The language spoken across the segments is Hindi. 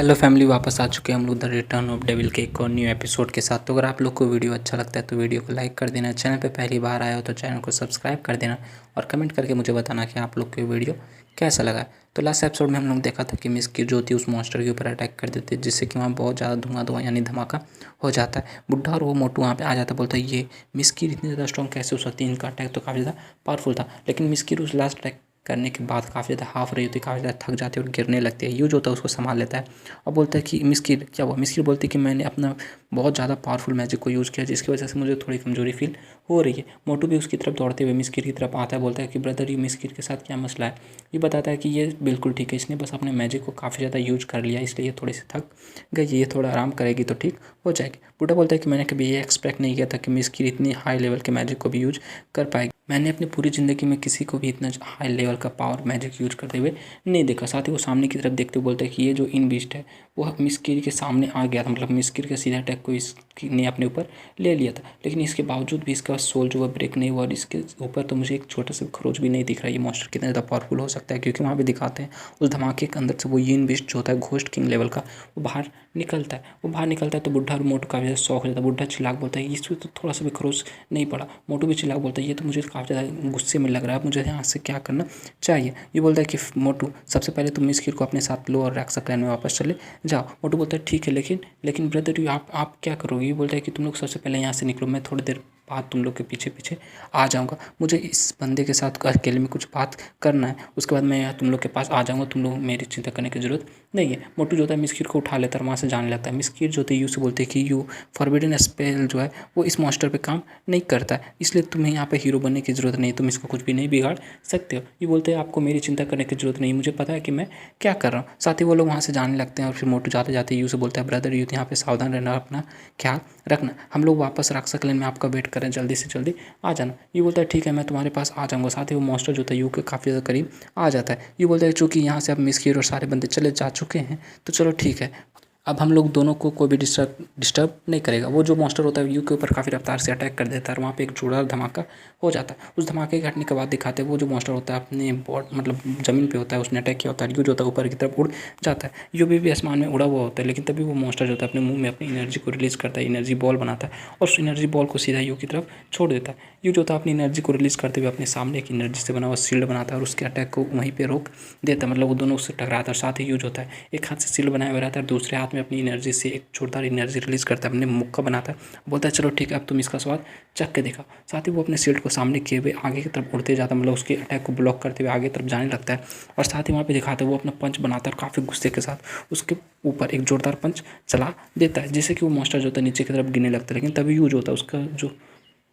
हेलो फैमिली, वापस आ चुके हैं हम लोग द रिटर्न ऑफ डेविल के एक और न्यू एपिसोड के साथ। तो अगर आप लोग को वीडियो अच्छा लगता है तो वीडियो को लाइक कर देना, चैनल पे पहली बार आए हो तो चैनल को सब्सक्राइब कर देना और कमेंट करके मुझे बताना कि आप लोग को वीडियो कैसा लगा। तो लास्ट एपिसोड में हम लोग देखा था कि मिस की जो थी उस मॉन्स्टर के ऊपर अटैक कर देते, जिससे कि वहाँ बहुत ज़्यादा धुआं यानी धमाका हो जाता है। बुढ़ा और वो मोटू वहाँ पे आ जाता, बोलता है ये मिस की इतनी ज़्यादा स्ट्रॉन्ग कैसे हो सकती है, इनका अटैक तो काफ़ी ज़्यादा पावरफुल था। लेकिन मिस की उस लास्ट अटैक करने के बाद काफ़ी ज़्यादा हाफ रही होती है, काफ़ी ज़्यादा थक जाती है और गिरने लगती है। यूज होता है उसको संभाल लेता है और बोलता है कि मिस्किर क्या हुआ। मिस्किर बोलती है कि मैंने अपना बहुत ज़्यादा पावरफुल मैजिक को यूज़ किया, जिसकी वजह से मुझे थोड़ी कमजोरी फील हो रही है। मोटू भी उसकी तरफ दौड़ते हुए मिस्किर की तरफ आता है, बोलता है कि ब्रदर ये मिस्किर के साथ क्या मसला है। ये बताता है कि ये बिल्कुल ठीक है, इसने बस अपने मैजिक को काफ़ी ज़्यादा यूज कर लिया, इसलिए ये थोड़ी सी थक गई, ये थोड़ा आराम करेगी तो ठीक हो जाएगी। बूढ़ा बोलता है कि मैंने कभी ये एक्सपेक्ट नहीं किया था कि मिस्किर इतनी हाई लेवल के मैजिक को भी यूज कर पाएगी। मैंने अपनी पूरी ज़िंदगी में किसी को भी इतना हाई लेवल का पावर मैजिक यूज करते हुए नहीं देखा। साथ ही वो सामने की तरफ देखते हुए बोलते हैं कि ये जो इन बीस्ट है वो मिस्किर के सामने आ गया था, मतलब मिस्किर के सीधा अटैक को इसने अपने ऊपर ले लिया था। लेकिन इसके बावजूद भी इसका सोल जो है ब्रेक नहीं हुआ और इसके ऊपर तो मुझे एक छोटा सा खरोच भी नहीं दिख रहा है। ये मॉन्स्टर कितना ज़्यादा पावरफुल हो सकता है, क्योंकि वहाँ पे दिखाते हैं उस धमाके के अंदर से वो यीन बीस्ट जो होता है घोस्ट किंग लेवल का, वो बाहर निकलता है। वो बाहर निकलता है तो बुढ़ा और मोटू काफ़ी ज़्यादा शौक हो जाता है। बुढ़ा चिल्लाक बोलता है इसमें तो थोड़ा सा भी खरोच नहीं पड़ा। मोटू भी चिल्लाक बोलता है ये तो मुझे काफ़ी ज़्यादा गुस्से में लग रहा है, मुझे यहाँ से क्या करना चाहिए। ये बोलता है कि मोटू सबसे पहले तुम मिस्किर को अपने साथ लो और रैक्सा क्लैन में वापस चले जाओ। मोटू बोलता है ठीक है, लेकिन ब्रदर यू आप क्या करोगे। ये बोलता है कि तुम लोग सबसे पहले यहाँ से निकलो, मैं थोड़ी देर बाद तुम लोग के पीछे पीछे आ जाऊँगा। मुझे इस बंदे के साथ अकेले में कुछ बात करना है, उसके बाद मैं यहाँ तुम लोग के पास आ जाऊँगा। तुम लोग मेरी चिंता करने की जरूरत नहीं है। मोटू जो होता है मिस्किर को उठा लेता है और वहाँ से जाने लगता है। मिस्किर जो होती है यू से बोलते हैं कि यू फॉरबिडन स्पेल जो है वो इस मॉन्स्टर पे काम नहीं करता है, इसलिए तुम्हें यहाँ पे हीरो बनने की ज़रूरत नहीं है, तुम इसको कुछ भी नहीं बिगाड़ सकते हो। ये बोलते हैं आपको मेरी चिंता करने की जरूरत नहीं, मुझे पता है कि मैं क्या कर रहा हूँ। साथ ही वो लोग वहाँ से जाने लगते हैं और फिर मोटू जाते जाते यू से बोलता है ब्रदर यू यहाँ पे सावधान रहना, अपना ख्याल रखना, हम लोग वापस राक्षस क्लैन में आपका वेट करें, जल्दी से जल्दी आ जाना। ये बोलता है ठीक है, मैं तुम्हारे पास आ जाऊँगा। साथ ही वो मॉन्स्टर जो होता है यू के काफ़ी ज़्यादा करीब आ जाता है। ये बोलता है चूँकि यहाँ से अब मिस्किर और सारे बंदे चले जा चुके हैं तो चलो ठीक है, अब हम लोग दोनों को कोई भी डिस्टर्ब नहीं करेगा। वो जो मॉन्स्टर होता है यू के ऊपर काफ़ी रफ्तार से अटैक कर देता है और वहाँ पे एक जोरदार धमाका हो जाता है। उस धमाके के घटने के बाद दिखाते हैं वो जो मॉन्स्टर होता है अपने मतलब ज़मीन पे होता है, उसने अटैक किया होता है। यू जो होता है ऊपर की तरफ उड़ जाता है, यू भी आसमान में उड़ा हुआ होता है। लेकिन तभी वो मॉन्स्टर जो होता है अपने मुँह में अपनी एनर्जी को रिलीज़ करता है, एनर्जी बॉल बनाता है और उस एनर्जी बॉल को सीधा यू की तरफ छोड़ देता है। यू जो होता है अपनी एनर्जी को रिलीज़ करते हुए अपने सामने एक एनर्जी से बना हुआ शील्ड बनाता है और उसके अटैक को वहीं पर रोक देता है, मतलब वो दोनों उससे टकराता है। साथ ही यूज होता है एक हाथ से शील्ड बनाया हुआ रहता है, दूसरे हाथ में अपनी एनर्जी से एक जोरदार एनर्जी रिलीज़ करता है, अपने मुक्का बनाता है, बोलता है चलो ठीक है अब तुम इसका स्वाद चख के देखा। साथ ही वो अपने शील्ड को सामने किए हुए आगे की तरफ उड़ते जाता है, मतलब उसके अटैक को ब्लॉक करते हुए आगे की तरफ जाने लगता है। और साथ ही वहाँ पे दिखाते हैं वो अपना पंच बनाता है, काफ़ी गुस्से के साथ उसके ऊपर एक जोरदार पंच चला देता है, जिससे कि वो मॉन्स्टर जो होता है नीचे की तरफ गिरने लगता है। लेकिन तभी यूज होता है उसका जो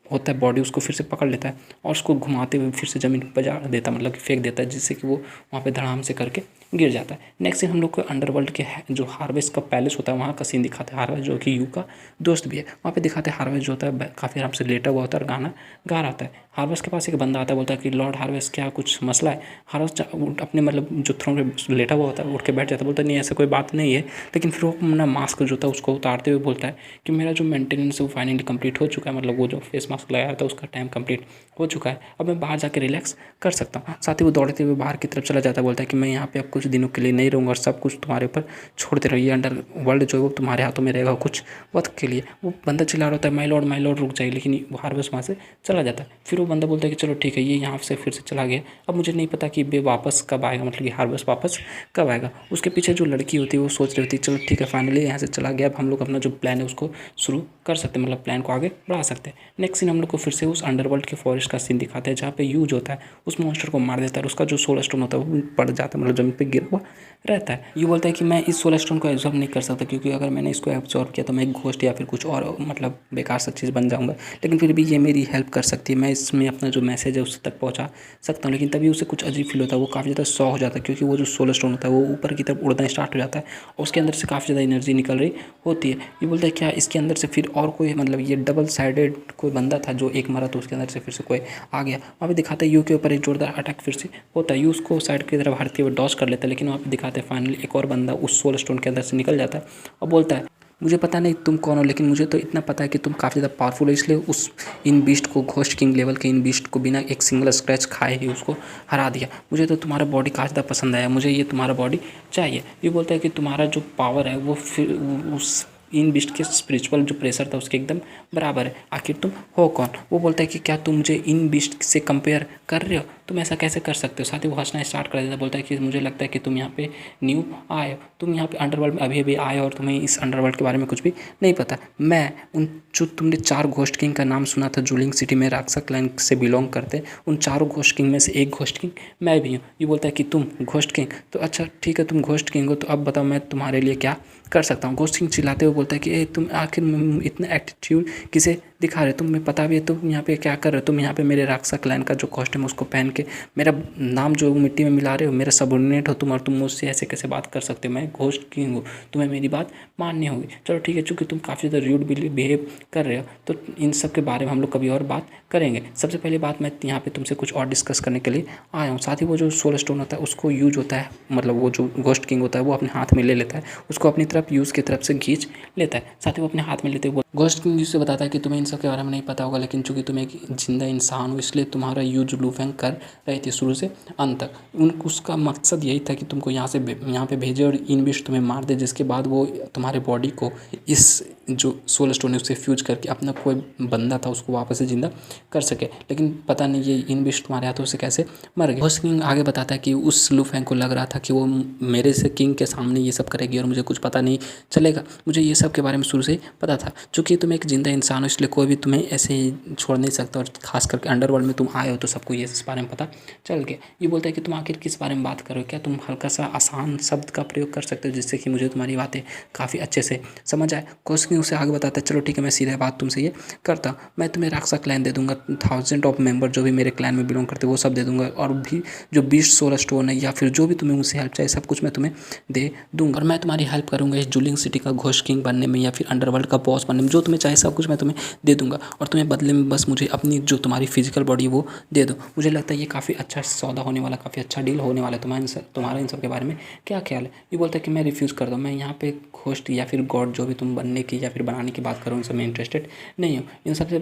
होता है बॉडी उसको फिर से पकड़ लेता है और उसको घुमाते हुए फिर से ज़मीन पर बजा देता है, मतलब कि फेंक देता है, जिससे कि वो वहाँ पे धड़ाम से करके गिर जाता है। नेक्स्ट सीन हम लोग को अंडरवर्ल्ड के जो हार्वेस्ट का पैलेस होता है वहाँ का सीन दिखाते हैं। हार्वेस्ट जो कि यू का दोस्त भी है, वहाँ पे दिखाते हैं हार्वेस्ट जो होता है काफ़ी आराम से लेटा हुआ होता है और गाना गा रहा होता है। हार्वेस्ट के पास एक बंदा आता है, बोलता है कि लॉर्ड हार्वेस्ट क्या कुछ मसला है। हार्वेस्ट अपने मतलब जो थ्रोन पे लेटा हुआ होता है उठ के बैठ जाता है, बोलता है नहीं ऐसा कोई बात नहीं है। लेकिन फिर वो अपना मास्क जो होता है उसको उतारते हुए बोलता है कि मेरा जो मेंटेनेंस है वो फाइनली कंप्लीट हो चुका है, मतलब वो जो फेस मास्क लगाया था उसका टाइम कंप्लीट हो चुका है, अब मैं बाहर जाकर रिलैक्स कर सकता हूँ। साथ ही वो दौड़ते हुए बाहर की तरफ चला जाता है, बोलता है कि मैं यहाँ पे अब कुछ दिनों के लिए नहीं रहूँगा और सब कुछ तुम्हारे ऊपर छोड़ते रहिए, अंडर वर्ल्ड जो है वो तुम्हारे हाथों में रहेगा कुछ वक्त के लिए। वो बंदा चिल्ला रहा होता है माय लॉर्ड रुक जाइए, लेकिन वो हार्वेस्ट वहाँ से चला जाता है। फिर वो बंदा बोलता है कि चलो ठीक है ये यहाँ से फिर से चला गया, अब मुझे नहीं पता कि वे वापस कब आएगा, मतलब कि हार्वेस्ट वापस कब आएगा। उसके पीछे जो लड़की होती है वो सोच रही होती है चलो ठीक है फाइनली यहाँ से चला गया, अब हम लोग अपना जो प्लान है उसको शुरू कर सकते हैं, मतलब प्लान को आगे बढ़ा सकते हैं। नेक्स्ट सीन हम लोग को फिर से उस अंडरवर्ल्ड के फॉरेस्ट का सीन दिखाते हैं जहाँ पे यूज होता है उस मॉन्स्टर को मार देता है और उसका जो सोल स्टोन होता है वो पड़ जाता है, मतलब जमीन पे गिर हुआ रहता है। यू बोलता है कि मैं इस सोल स्टोन को एब्जॉर्ब नहीं कर सकता, क्योंकि अगर मैंने इसको एब्जॉर्ब किया तो मैं एक घोस्ट या फिर कुछ और मतलब बेकार सा चीज़ बन जाऊँगा। लेकिन फिर भी ये मेरी हेल्प कर सकती है, मैं इसमें अपना जो मैसेज है उससे तक पहुँचा सकता हूँ। लेकिन तभी उसे कुछ अजीब फील होता है, वो काफ़ी ज़्यादा सौ हो जाता है, क्योंकि वो जो सोल स्टोन होता है वो ऊपर की तरफ उड़ना स्टार्ट हो जाता है और उसके अंदर से काफ़ी ज़्यादा एनर्जी निकल रही होती है। ये बोलता है क्या इसके अंदर से फिर और कोई मतलब ये डबल साइडेड कोई बंदा था जो एक मरा तो उसके अंदर से फिर से कोई आ गया। वहाँ पे दिखाता है यू के ऊपर एक जोरदार अटैक फिर से होता है, यू उसको साइड की तरफ हटते हुए डॉज कर लेता है। लेकिन वहाँ पे दिखाते हैं फाइनली एक और बंदा उस सोल स्टोन के अंदर से निकल जाता है और बोलता है मुझे पता नहीं तुम कौन हो, लेकिन मुझे तो इतना पता है कि तुम काफ़ी ज़्यादा पावरफुल हो, इसलिए उस इन बीस्ट को, घोस्ट किंग लेवल के इन बीस्ट को बिना एक सिंगल स्क्रैच खाए ही उसको हरा दिया। मुझे तो तुम्हारा बॉडी काफ़ी ज़्यादा पसंद आया, मुझे ये तुम्हारा बॉडी चाहिए। ये बोलता है कि तुम्हारा जो पावर है वो फिर उस इन बिस्ट के स्पिरिचुअल जो प्रेशर था उसके एकदम बराबर है। आखिर तुम हो कौन? वो बोलता है कि क्या तुम मुझे इन बिस्ट से कंपेयर कर रहे हो? तुम ऐसा कैसे कर सकते हो? साथ ही वो हंसना स्टार्ट कर देता है, बोलता है कि मुझे लगता है कि तुम यहाँ पे न्यू आए हो, तुम यहाँ पे अंडरवर्ल्ड में अभी अभी आए हो और तुम्हें इस अंडरवर्ल्ड के बारे में कुछ भी नहीं पता। मैं उन जो तुमने 4 घोस्ट किंग का नाम सुना था जूलिंग सिटी में राक्षस क्लैन से बिलोंग करते, उन चारों घोस्ट किंग में से एक घोस्ट किंग मैं भी हूँ। ये बोलता है कि तुम घोस्ट किंग, तो अच्छा ठीक है तुम घोस्ट किंग हो, तो अब बताओ मैं तुम्हारे लिए क्या कर सकता हूँ? घोस्ट किंग चिल्लाते हुए बोलता है कि तुम आखिर इतना एटीट्यूड किसे दिखा रहे हो? तुम्हें पता भी है तुम यहाँ पे क्या कर रहे हो? तुम यहाँ पे मेरे राक्षस क्लैन का जो कॉस्ट्यूम है उसको पहन के मेरा नाम जो मिट्टी में मिला रहे हो, मेरा सबऑर्डिनेट हो तुम, और तुम मुझसे ऐसे कैसे बात कर सकते हो? मैं घोस्ट किंग हूँ, तुम्हें मेरी बात माननी होगी। चलो ठीक है, चूँकि तुम काफ़ी ज़्यादा रूड बिहेव कर रहे हो तो इन सब के बारे में हम लोग कभी और बात करेंगे। सबसे पहली बात, मैं यहाँ पे तुमसे कुछ और डिस्कस करने के लिए आया हूँ। साथ ही वो जो सोल स्टोन होता है उसको यूज होता है, मतलब वो जो घोस्ट किंग होता है वो अपने हाथ में ले लेता है, उसको अपनी तरफ यूज़ की तरफ से खींच लेता है। साथ ही वो अपने हाथ में लेते हुए घोस्ट किंग से बताता है कि तुम्हें इन सब के बारे में नहीं पता होगा, लेकिन चूंकि तुम एक जिंदा इंसान हो इसलिए तुम्हारा यूज लू फेंग कर रही थी शुरू से अंत तक। उसका मकसद यही था कि तुमको यहाँ पे भेजे और इन बिस्ट तुम्हें मार दे, जिसके बाद वो तुम्हारे बॉडी को इस जो सोल स्टोन है उससे फ्यूज करके अपना कोई बंदा था उसको वापस से जिंदा कर सके। लेकिन पता नहीं ये इन बिस्ट तुम्हारे हाथों से कैसे मर गए। घोस्ट किंग आगे बताता है कि उस लू फेंग को लग रहा था कि वो मेरे से किंग के सामने ये सब करेगी और मुझे कुछ पता नहीं चलेगा। मुझे ये सब के बारे में शुरू से ही पता था। चूँकि तुम एक जिंदा इंसान हो इसलिए कोई भी तुम्हें ऐसे ही छोड़ नहीं सकता, और खास करके अंडरवर्ल्ड में तुम आए हो तो सबको ये इस बारे में पता चल गया। ये बोलता है कि तुम आखिर किस बारे में बात कर रहे हो? क्या तुम हल्का सा आसान शब्द का प्रयोग कर सकते हो जिससे कि मुझे तुम्हारी बातें काफ़ी अच्छे से समझ आए? घोस्ट किंग उसे आगे बताता है, चलो ठीक है मैं सीधा बात तुमसे ये करता हूँ, मैं तुम्हें राक्षस क्लैन दे दूंगा, 1000 ऑफ मेंबर जो भी मेरे क्लैन में बिलोंग करते वो सब दे दूंगा, और भी जो 20 सोलर स्टोन है या फिर जो भी तुम्हें मुझसे हेल्प चाहिए सब कुछ मैं तुम्हें दे दूंगा, और मैं तुम्हारी हेल्प करूंगा इस जूलिंग सिटी का घोस्ट किंग बनने में या फिर अंडरवर्ल्ड का बॉस बनने में। जो तुम्हें चाहे सब कुछ मैं तुम्हें दे दूंगा, और तुम्हें बदले में बस मुझे अपनी जो तुम्हारी फिजिकल बॉडी है वो दे दो। मुझे लगता है ये काफ़ी अच्छा सौदा होने वाला, काफ़ी अच्छा डील होने वाला है। तुम्हारा इन सब के बारे में क्या ख्याल है? ये बोलता है कि मैं रिफ्यूज़ कर दूँ, मैं यहाँ पे घोस्ट या फिर गॉड जो भी तुम बनने की या फिर बनाने की बात करो इन सब में इंटरेस्टेड नहीं हूँ। इन सबसे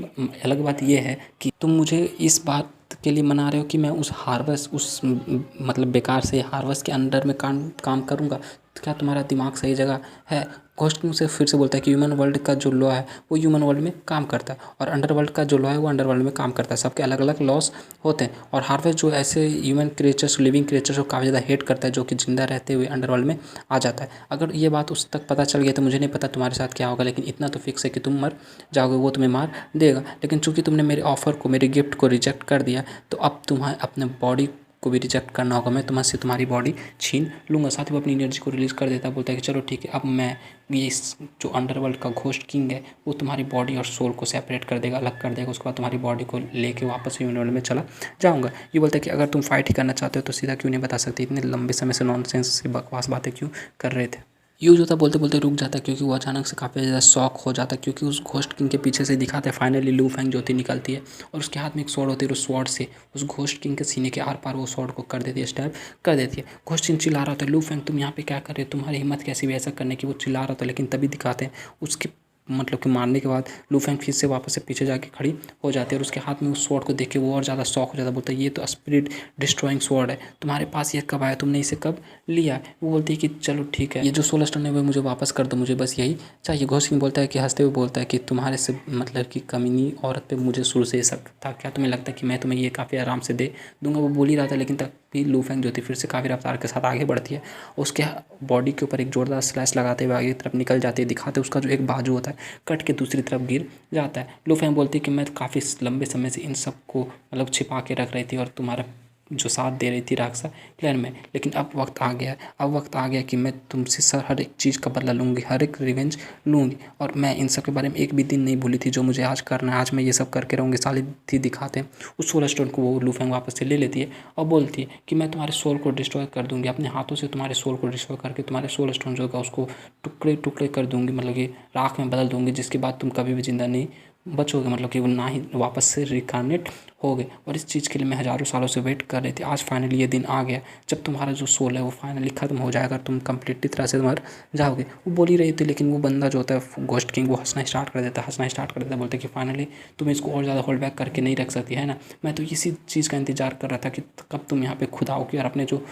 अलग बात ये है कि तुम मुझे इस बात के लिए मना रहे हो कि मैं उस हार्वेस्ट उस मतलब बेकार से हार्वेस्ट के अंडर में काम करूँगा, तो क्या तुम्हारा दिमाग सही जगह है? घोस्ट किंग से फिर से बोलता है कि ह्यूमन वर्ल्ड का जो लॉ है वो ह्यूमन वर्ल्ड में काम करता है, और अंडरवर्ल्ड का जो लॉ है वो अंडरवर्ल्ड में काम करता है। सबके अलग अलग लॉस होते हैं, और हार्वेस्ट जो ऐसे ह्यूमन क्रिएचर्स, लिविंग क्रिएचर्स को काफ़ी ज़्यादा हेट करता है जो कि जिंदा रहते हुए अंडरवर्ल्ड में आ जाता है। अगर ये बात उस तक पता चल गया तो मुझे नहीं पता तुम्हारे साथ क्या होगा, लेकिन इतना तो फिक्स है कि तुम मर जाओगे, वो तुम्हें मार देगा। लेकिन चूंकि तुमने मेरे ऑफर को, मेरे गिफ्ट को रिजेक्ट कर दिया, तो अब तुम्हें अपने बॉडी को भी रिजेक्ट करना होगा। मैं तुमसे तुम्हारी बॉडी छीन लूँगा। साथ ही वो अपनी एनर्जी को रिलीज़ कर देता है, बोलता है कि चलो ठीक है, अब मैं ये इस जो अंडरवर्ल्ड का घोस्ट किंग है वो तुम्हारी बॉडी और सोल को सेपरेट कर देगा, अलग कर देगा। उसके बाद तुम्हारी बॉडी को लेके वापस ह्यूमन वर्ल्ड में चला जाऊँगा। ये बोलता है कि अगर तुम फाइट ही करना चाहते हो तो सीधा क्यों नहीं बता सकते? इतने लंबे समय से नॉनसेंस से बकवास बातें क्यों कर रहे थे? यूज होता बोलते बोलते रुक जाता है, क्योंकि वो अचानक से काफ़ी ज़्यादा शॉक हो जाता है, क्योंकि उस घोस्ट किंग के पीछे से दिखाते हैं फाइनली लू फेंग जो होती निकलती है, और उसके हाथ में एक स्वॉर्ड होती है, और उस स्वॉर्ड से उस घोस्ट किंग के सीने के आर पार वो स्वॉर्ड को कर देती है, स्टैब कर देती है। घोस्ट किंग चिल्ला रहा होता है, लू फेंग तुम यहाँ पे क्या कर रहे हो? तुम्हारी हिम्मत कैसी भी ऐसा करने की? वो चिल्ला रहा था, लेकिन तभी दिखाते हैं उसके मतलब कि मारने के बाद लू फेंग फिर से वापस से पीछे जाके खड़ी हो जाती है, और उसके हाथ में उस स्वॉर्ड को देख के वो और ज़्यादा शॉक हो जाता है। बोलता है ये तो स्पिरिट डिस्ट्रॉइंग स्वॉर्ड है, तुम्हारे पास ये कब आया? तुमने इसे कब लिया? वो बोलती है कि चलो ठीक है, ये जो सोलर स्टोन है वो मुझे वापस कर दो, मुझे बस यही चाहिए। घोस्ट किंग बोलता है कि हंसते हुए बोलता है कि तुम्हारे से मतलब कि कमीनी औरत पे मुझे शुरू से शक था, क्या तुम्हें लगता है कि मैं तुम्हें ये काफ़ी आराम से दे दूंगा? वो बोल ही रहा था, लेकिन तब भी लू फेंग जो थी फिर से काफ़ी रफ्तार के साथ आगे बढ़ती है, उसके बॉडी के ऊपर एक जोरदार स्लैश लगाते हुए आगे की तरफ निकल जाती है, दिखाते उसका जो एक बाजू होता है कट के दूसरी तरफ गिर जाता है। लू फेंग बोलती है कि मैं काफ़ी लंबे समय से इन सब को मतलब छिपा के रख रही थी और तुम्हारा जो साथ दे रही थी राक्षस क्लैन में, लेकिन अब वक्त आ गया, अब वक्त आ गया कि मैं तुमसे सर हर एक चीज़ का बदला लूँगी, हर एक रिवेंज लूँगी, और मैं इन सब के बारे में एक भी दिन नहीं भूली थी जो मुझे आज करना है। आज मैं ये सब करके रहूँगी। साली थी दिखाते हैं उस सोलर स्टोन को, वो लू फेंग वापस से ले लेती है और बोलती है कि मैं तुम्हारे सोल को डिस्ट्रॉय कर दूँगी, अपने हाथों से तुम्हारे सोल को डिस्ट्रॉय करके तुम्हारे सोल स्टोन जो होगा उसको टुकड़े टुकड़े कर दूँगी, मतलब कि राख में बदल दूँगी, जिसके बाद तुम कभी भी जिंदा नहीं बचोगे, मतलब कि वो ना ही वापस से रिकार्नेट होगे। और इस चीज़ के लिए मैं हज़ारों सालों से वेट कर रही थी। आज फाइनली ये दिन आ गया जब तुम्हारा जो सोल है वो फाइनली ख़त्म हो जाएगा, तुम कंप्लीटली तरह से मर जाओगे। वो बोल ही रही थी, लेकिन वो बंदा जो होता है घोस्ट किंग, वो हंसना स्टार्ट कर देता है, हंसना स्टार्ट कर देता है, बोलते कि फाइनली तुम इसको और ज़्यादा होल्ड बैक करके नहीं रख सकती है ना। मैं तो इसी चीज़ का इंतज़ार कर रहा था कि कब तुम यहाँ पे खुद आओगे और अपने जो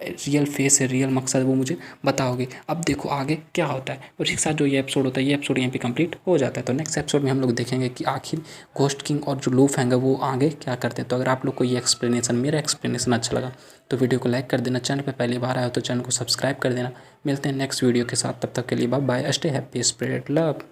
रियल फेस है, रियल मकसद है, वो मुझे बताओगे। अब देखो आगे क्या होता है। और इसके साथ जो ये एपिसोड होता है, ये एपिसोड यहीं पे कंप्लीट हो जाता है। तो नेक्स्ट एपिसोड में हम लोग देखेंगे कि आखिर घोस्ट किंग और जो लू फेंग है वो आगे क्या करते हैं। तो अगर आप लोग को ये एक्सप्लेनेशन, मेरा एक्सप्लेनेशन अच्छा लगा तो वीडियो को लाइक कर देना, चैनल पे पहली बार आया हो तो चैनल को सब्सक्राइब कर देना। मिलते हैं नेक्स्ट वीडियो के साथ, तब तक के लिए bye bye, stay happy, spread love.